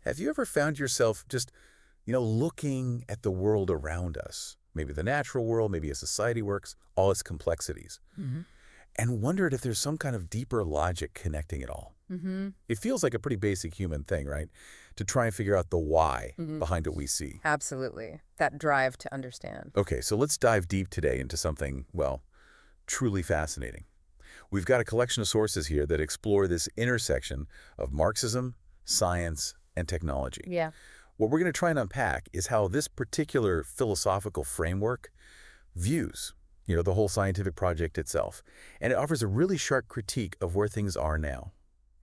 Have you ever found yourself just, looking at the world around us, maybe the natural world, maybe as society works, all its complexities, Mm-hmm. and wondered if there's some kind of deeper logic connecting it all? Mm-hmm. It feels like a pretty basic human thing, right? To try and figure out the why Mm-hmm. behind what we see. Absolutely. That drive to understand. Okay, so let's dive deep today into something, well, truly fascinating. We've got a collection of sources here that explore this intersection of Marxism, science, and technology. Yeah. What we're going to try and unpack is how this particular philosophical framework views, the whole scientific project itself. And it offers a really sharp critique of where things are now.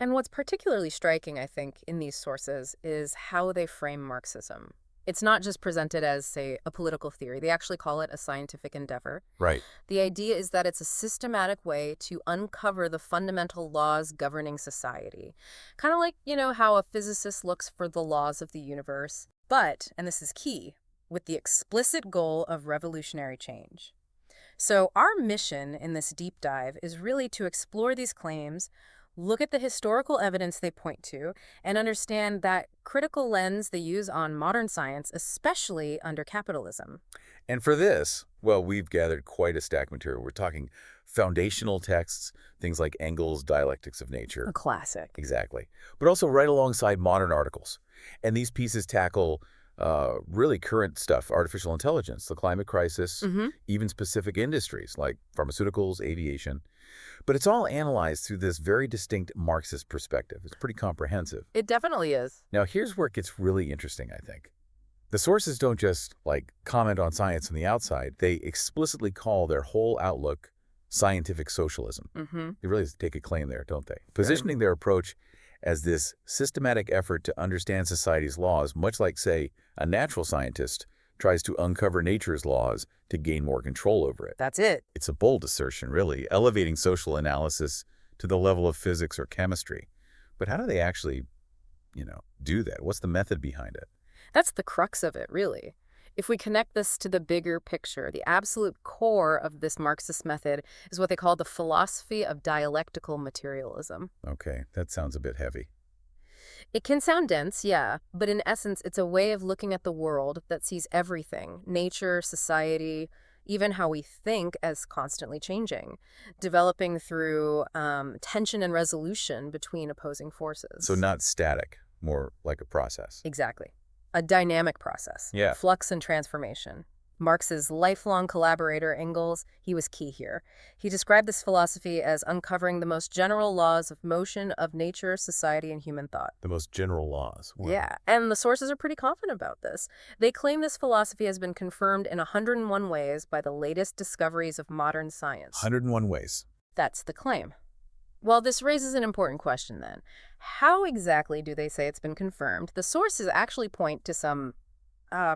And what's particularly striking, I think, in these sources is how they frame Marxism. It's not just presented as, say, a political theory. They actually call it a scientific endeavor. Right. The idea is that it's a systematic way to uncover the fundamental laws governing society. Kind of like, how a physicist looks for the laws of the universe. But, and this is key, with the explicit goal of revolutionary change. So our mission in this deep dive is really to explore these claims, look at the historical evidence they point to, and understand that critical lens they use on modern science, especially under capitalism. And for this, well, we've gathered quite a stack of material. We're talking foundational texts, things like Engels' Dialectics of Nature. A classic. Exactly. But also right alongside modern articles. And these pieces tackle really current stuff, artificial intelligence, the climate crisis, Mm-hmm. even specific industries like pharmaceuticals, aviation. But it's all analyzed through this very distinct Marxist perspective. It's pretty comprehensive. It definitely is. Now, here's where it gets really interesting, I think. The sources don't just, comment on science from the outside. They explicitly call their whole outlook scientific socialism. Mm-hmm. They really take a claim there, don't they? Positioning their approach as this systematic effort to understand society's laws, much like, say, a natural scientist tries to uncover nature's laws to gain more control over it. That's it. It's a bold assertion, really, elevating social analysis to the level of physics or chemistry. But how do they actually, do that? What's the method behind it? That's the crux of it, really. If we connect this to the bigger picture, the absolute core of this Marxist method is what they call the philosophy of dialectical materialism. Okay, that sounds a bit heavy. It can sound dense, yeah, but in essence, it's a way of looking at the world that sees everything, nature, society, even how we think, as constantly changing, developing through tension and resolution between opposing forces. So not static, more like a process. Exactly. A dynamic process. Yeah. Flux and transformation. Marx's lifelong collaborator, Engels, he was key here. He described this philosophy as uncovering the most general laws of motion of nature, society, and human thought. The most general laws. Wow. Yeah, and the sources are pretty confident about this. They claim this philosophy has been confirmed in 101 ways by the latest discoveries of modern science. 101 ways. That's the claim. Well, this raises an important question then. How exactly do they say it's been confirmed? The sources actually point to some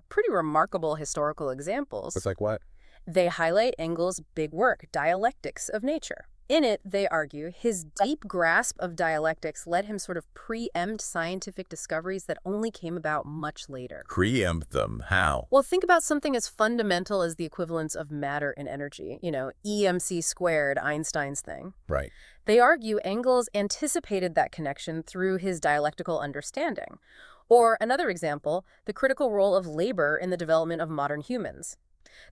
pretty remarkable historical examples. It's like what? They highlight Engels' big work, Dialectics of Nature. In it, they argue, his deep grasp of dialectics let him sort of preempt scientific discoveries that only came about much later. Preempt them. How? Well, think about something as fundamental as the equivalence of matter and energy. EMC squared, Einstein's thing. Right. They argue Engels anticipated that connection through his dialectical understanding. Or another example, the critical role of labor in the development of modern humans.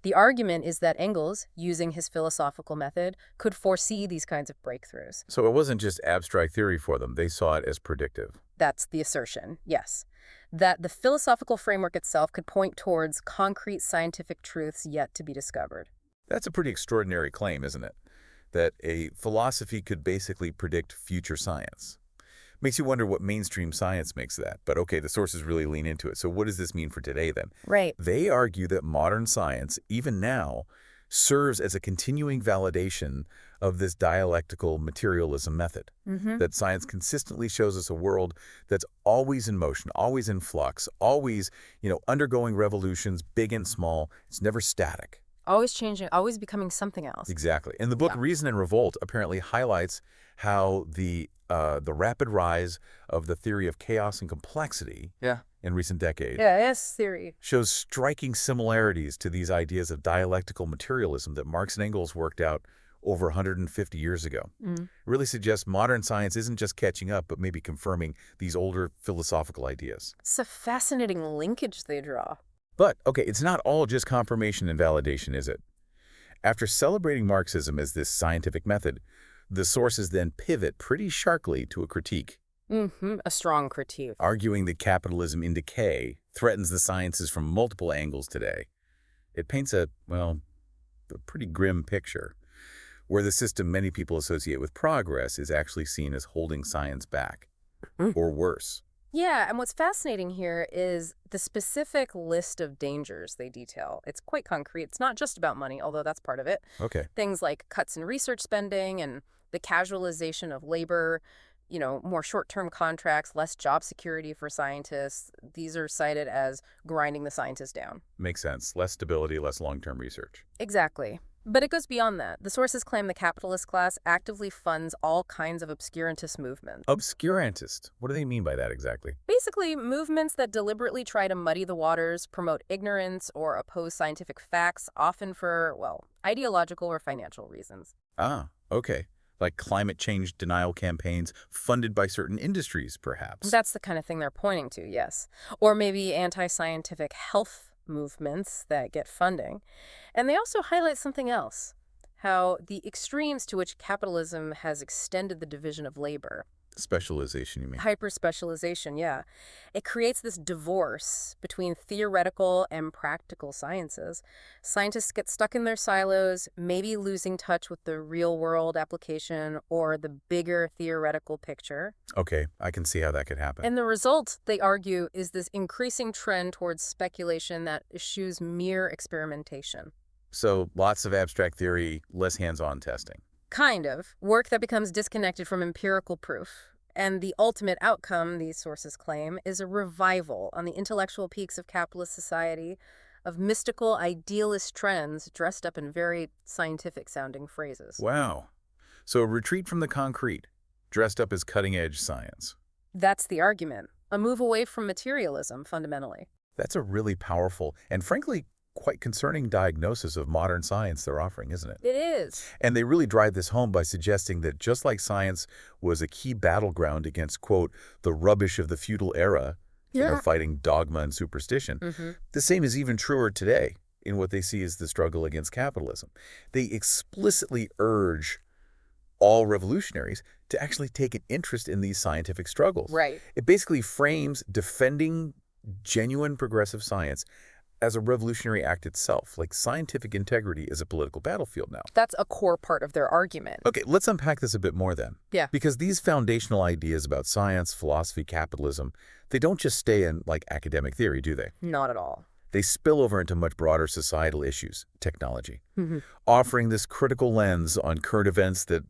The argument is that Engels, using his philosophical method, could foresee these kinds of breakthroughs. So it wasn't just abstract theory for them. They saw it as predictive. That's the assertion, yes. That the philosophical framework itself could point towards concrete scientific truths yet to be discovered. That's a pretty extraordinary claim, isn't it? That a philosophy could basically predict future science. Makes you wonder what mainstream science makes of that. But okay, the sources really lean into it. So what does this mean for today then? Right. They argue that modern science, even now, serves as a continuing validation of this dialectical materialism method. Mm-hmm. That science consistently shows us a world that's always in motion, always in flux, always, undergoing revolutions, big and small. It's never static. Always changing, always becoming something else. Exactly. And the book Yeah. Reason and Revolt apparently highlights how the rapid rise of the theory of chaos and complexity in recent decades Yeah, yes, theory. shows striking similarities to these ideas of dialectical materialism that Marx and Engels worked out over 150 years ago. Mm. It really suggests modern science isn't just catching up, but maybe confirming these older philosophical ideas. It's a fascinating linkage they draw. But, okay, it's not all just confirmation and validation, is it? After celebrating Marxism as this scientific method, the sources then pivot pretty sharply to a critique, A strong critique. arguing that capitalism in decay threatens the sciences from multiple angles today. It paints a pretty grim picture, where the system many people associate with progress is actually seen as holding science back, or worse. Yeah, and what's fascinating here is the specific list of dangers they detail. It's quite concrete. It's not just about money, although that's part of it. Okay. Things like cuts in research spending and the casualization of labor, more short-term contracts, less job security for scientists. These are cited as grinding the scientists down. Makes sense. Less stability, less long-term research. Exactly. But it goes beyond that. The sources claim the capitalist class actively funds all kinds of obscurantist movements. Obscurantist. What do they mean by that exactly? Basically, movements that deliberately try to muddy the waters, promote ignorance, or oppose scientific facts, often for, ideological or financial reasons. Ah, okay. Like climate change denial campaigns funded by certain industries, perhaps. That's the kind of thing they're pointing to, yes. Or maybe anti-scientific health movements that get funding. And they also highlight something else, how the extremes to which capitalism has extended the division of labor. Specialization, you mean? Hyper-specialization, yeah. It creates this divorce between theoretical and practical sciences. Scientists get stuck in their silos, maybe losing touch with the real-world application or the bigger theoretical picture. Okay, I can see how that could happen. And the result, they argue, is this increasing trend towards speculation that eschews mere experimentation. So, lots of abstract theory, less hands-on testing. Kind of. Work that becomes disconnected from empirical proof. And the ultimate outcome, these sources claim, is a revival on the intellectual peaks of capitalist society of mystical, idealist trends dressed up in very scientific-sounding phrases. Wow. So a retreat from the concrete, dressed up as cutting-edge science. That's the argument. A move away from materialism, fundamentally. That's a really powerful and, frankly, quite concerning diagnosis of modern science they're offering, isn't it? It is. And they really drive this home by suggesting that just like science was a key battleground against, quote, the rubbish of the feudal era, fighting dogma and superstition, the same is even truer today in what they see as the struggle against capitalism. They explicitly urge all revolutionaries to actually take an interest in these scientific struggles. Right. It basically frames defending genuine progressive science as a revolutionary act itself, like scientific integrity is a political battlefield now. That's a core part of their argument. Okay, let's unpack this a bit more then. Yeah. Because these foundational ideas about science, philosophy, capitalism, they don't just stay in, like, academic theory, do they? Not at all. They spill over into much broader societal issues, technology, offering this critical lens on current events that,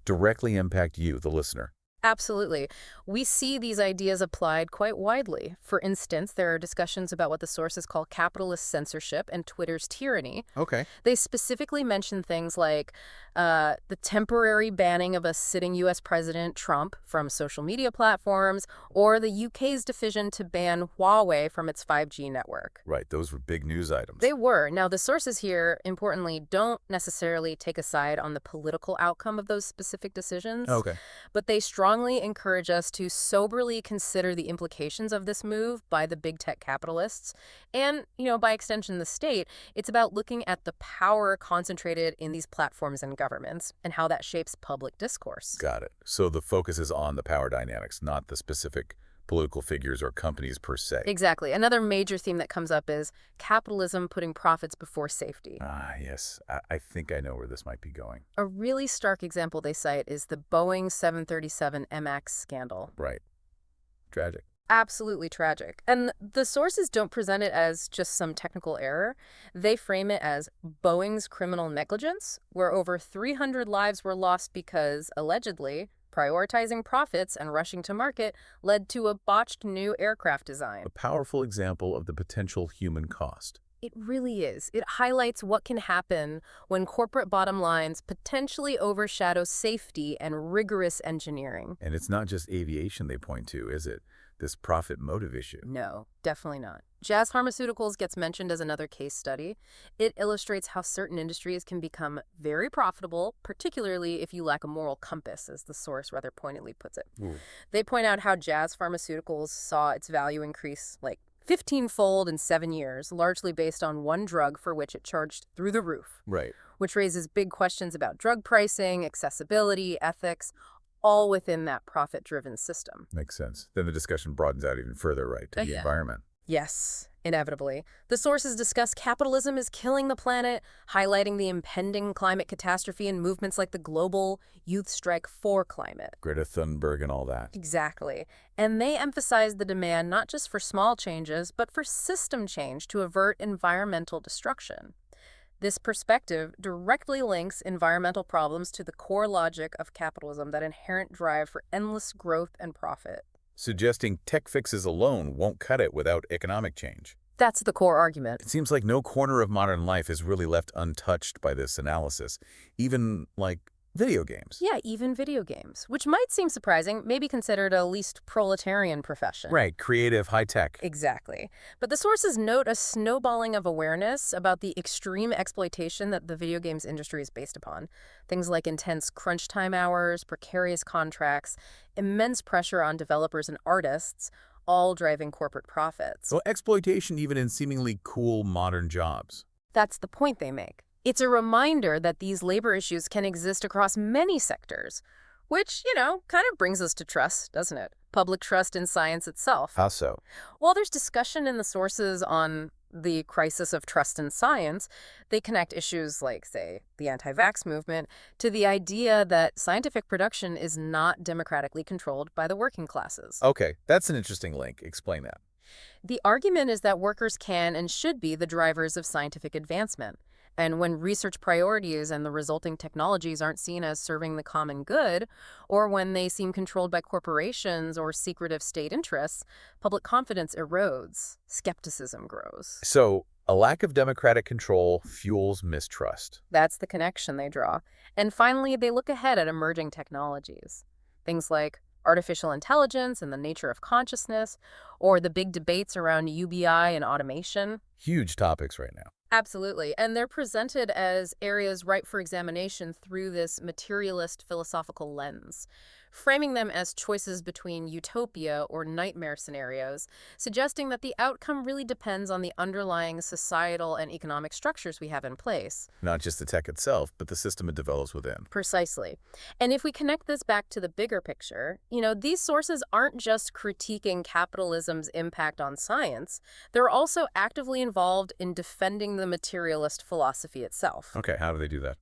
directly impact you, the listener. Absolutely. We see these ideas applied quite widely. For instance, there are discussions about what the sources call capitalist censorship and Twitter's tyranny. Okay. They specifically mention things like the temporary banning of a sitting U.S. President, Trump, from social media platforms, or the UK's decision to ban Huawei from its 5G network. Right, those were big news items. They were. Now, the sources here, importantly, don't necessarily take a side on the political outcome of those specific decisions. Okay. But they strongly encourage us to soberly consider the implications of this move by the big tech capitalists. And, by extension, the state. It's about looking at the power concentrated in these platforms and governments and how that shapes public discourse. Got it. So the focus is on the power dynamics, not the specific political figures or companies per se. Exactly. Another major theme that comes up is capitalism putting profits before safety. Ah, yes. I think I know where this might be going. A really stark example they cite is the Boeing 737 MX scandal. Right. Tragic. Absolutely tragic. And the sources don't present it as just some technical error. They frame it as Boeing's criminal negligence, where over 300 lives were lost because, allegedly, prioritizing profits and rushing to market led to a botched new aircraft design. A powerful example of the potential human cost. It really is. It highlights what can happen when corporate bottom lines potentially overshadow safety and rigorous engineering. And it's not just aviation they point to, is it? this profit motive issue. No, definitely not. Jazz Pharmaceuticals gets mentioned as another case study. It illustrates how certain industries can become very profitable, particularly if you lack a moral compass, as the source rather pointedly puts it. Ooh. They point out how Jazz Pharmaceuticals saw its value increase like 15-fold in 7 years, largely based on one drug for which it charged through the roof, Right. which raises big questions about drug pricing, accessibility, ethics, all within that profit-driven system. Makes sense. Then the discussion broadens out even further, right, to the Yeah. environment. Yes, inevitably. The sources discuss capitalism is killing the planet, highlighting the impending climate catastrophe and movements like the global youth strike for climate. Greta Thunberg and all that. Exactly. And they emphasize the demand not just for small changes, but for system change to avert environmental destruction. This perspective directly links environmental problems to the core logic of capitalism, that inherent drive for endless growth and profit. Suggesting tech fixes alone won't cut it without economic change. That's the core argument. It seems like no corner of modern life is really left untouched by this analysis, even like video games. Yeah, even video games, which might seem surprising, may be considered a least proletarian profession. Right, creative, high-tech. Exactly. But the sources note a snowballing of awareness about the extreme exploitation that the video games industry is based upon. Things like intense crunch time hours, precarious contracts, immense pressure on developers and artists, all driving corporate profits. So exploitation even in seemingly cool modern jobs. That's the point they make. It's a reminder that these labor issues can exist across many sectors, which, kind of brings us to trust, doesn't it? Public trust in science itself. How so? While there's discussion in the sources on the crisis of trust in science, they connect issues like, say, the anti-vax movement to the idea that scientific production is not democratically controlled by the working classes. Okay, that's an interesting link. Explain that. The argument is that workers can and should be the drivers of scientific advancement. And when research priorities and the resulting technologies aren't seen as serving the common good, or when they seem controlled by corporations or secretive state interests, public confidence erodes, skepticism grows. So, a lack of democratic control fuels mistrust. That's the connection they draw. And finally, they look ahead at emerging technologies. Things like artificial intelligence and the nature of consciousness, or the big debates around UBI and automation. Huge topics right now. Absolutely. And they're presented as areas ripe for examination through this materialist philosophical lens, framing them as choices between utopia or nightmare scenarios, suggesting that the outcome really depends on the underlying societal and economic structures we have in place. Not just the tech itself, but the system it develops within. Precisely. And if we connect this back to the bigger picture, these sources aren't just critiquing capitalism's impact on science, they're also actively involved in defending the materialist philosophy itself. Okay, how do they do that?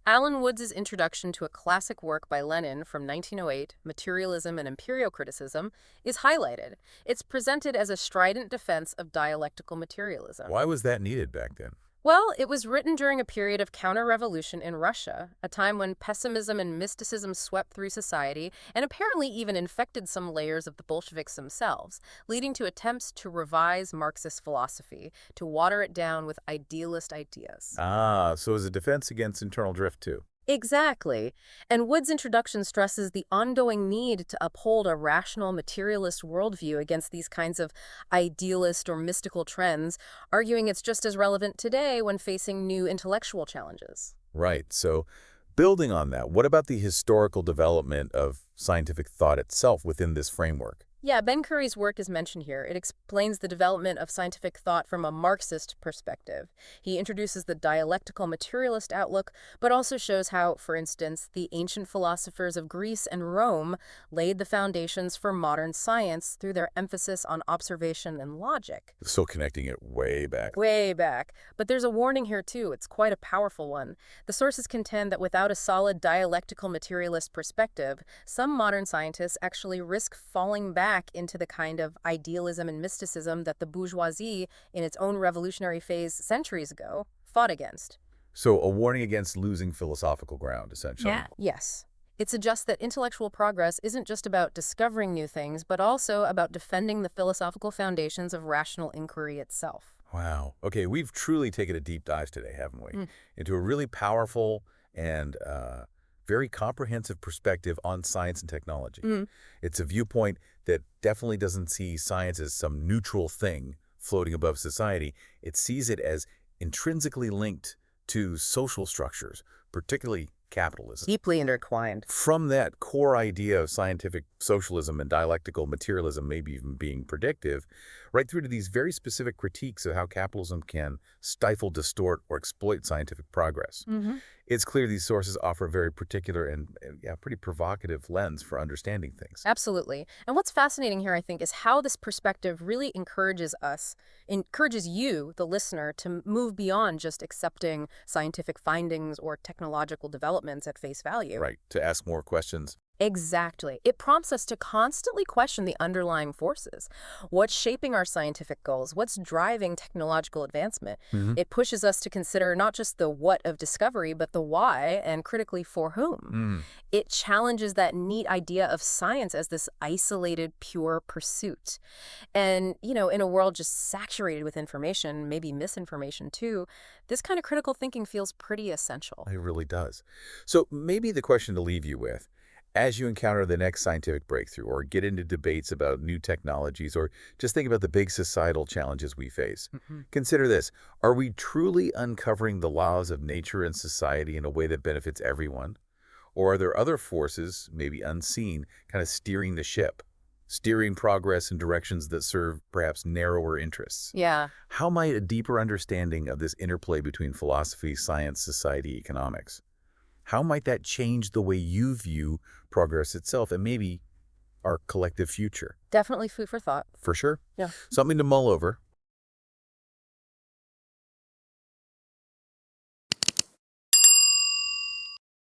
Alan Woods' introduction to a classic work by Lenin from 1908, Materialism and Imperial Criticism, is highlighted. It's presented as a strident defense of dialectical materialism. Why was that needed back then? Well, it was written during a period of counter-revolution in Russia, a time when pessimism and mysticism swept through society and apparently even infected some layers of the Bolsheviks themselves, leading to attempts to revise Marxist philosophy, to water it down with idealist ideas. Ah, so as a defense against internal drift too. Exactly. And Wood's introduction stresses the ongoing need to uphold a rational materialist worldview against these kinds of idealist or mystical trends, arguing it's just as relevant today when facing new intellectual challenges. Right. So building on that, what about the historical development of scientific thought itself within this framework? Yeah, Ben Curry's work is mentioned here. It explains the development of scientific thought from a Marxist perspective. He introduces the dialectical materialist outlook, but also shows how, for instance, the ancient philosophers of Greece and Rome laid the foundations for modern science through their emphasis on observation and logic. So connecting it way back. Way back. But there's a warning here, too. It's quite a powerful one. The sources contend that without a solid dialectical materialist perspective, some modern scientists actually risk falling back into the kind of idealism and mysticism that the bourgeoisie, in its own revolutionary phase centuries ago, fought against. So a warning against losing philosophical ground, essentially. Yeah. Yes. It suggests that intellectual progress isn't just about discovering new things, but also about defending the philosophical foundations of rational inquiry itself. Wow. Okay, we've truly taken a deep dive today, haven't we? Into a really powerful and very comprehensive perspective on science and technology. Mm. It's a viewpoint that definitely doesn't see science as some neutral thing floating above society. It sees it as intrinsically linked to social structures, particularly capitalism. Deeply intertwined. From that core idea of scientific socialism and dialectical materialism maybe even being predictive, right through to these very specific critiques of how capitalism can stifle, distort, or exploit scientific progress. Mm-hmm. It's clear these sources offer a very particular and pretty provocative lens for understanding things. Absolutely. And what's fascinating here, I think, is how this perspective really encourages you, the listener, to move beyond just accepting scientific findings or technological developments at face value. Right, to ask more questions. Exactly. It prompts us to constantly question the underlying forces. What's shaping our scientific goals? What's driving technological advancement? Mm-hmm. It pushes us to consider not just the what of discovery, but the why, and critically for whom. It challenges that neat idea of science as this isolated, pure pursuit. And, in a world just saturated with information, maybe misinformation too, this kind of critical thinking feels pretty essential. It really does. So maybe the question to leave you with, as you encounter the next scientific breakthrough or get into debates about new technologies or just think about the big societal challenges we face, consider this. Are we truly uncovering the laws of nature and society in a way that benefits everyone? Or are there other forces, maybe unseen, kind of steering the ship, steering progress in directions that serve perhaps narrower interests? Yeah. How might a deeper understanding of this interplay between philosophy, science, society, economics, how might that change the way you view progress itself and maybe our collective future? Definitely food for thought. For sure. Yeah. Something to mull over.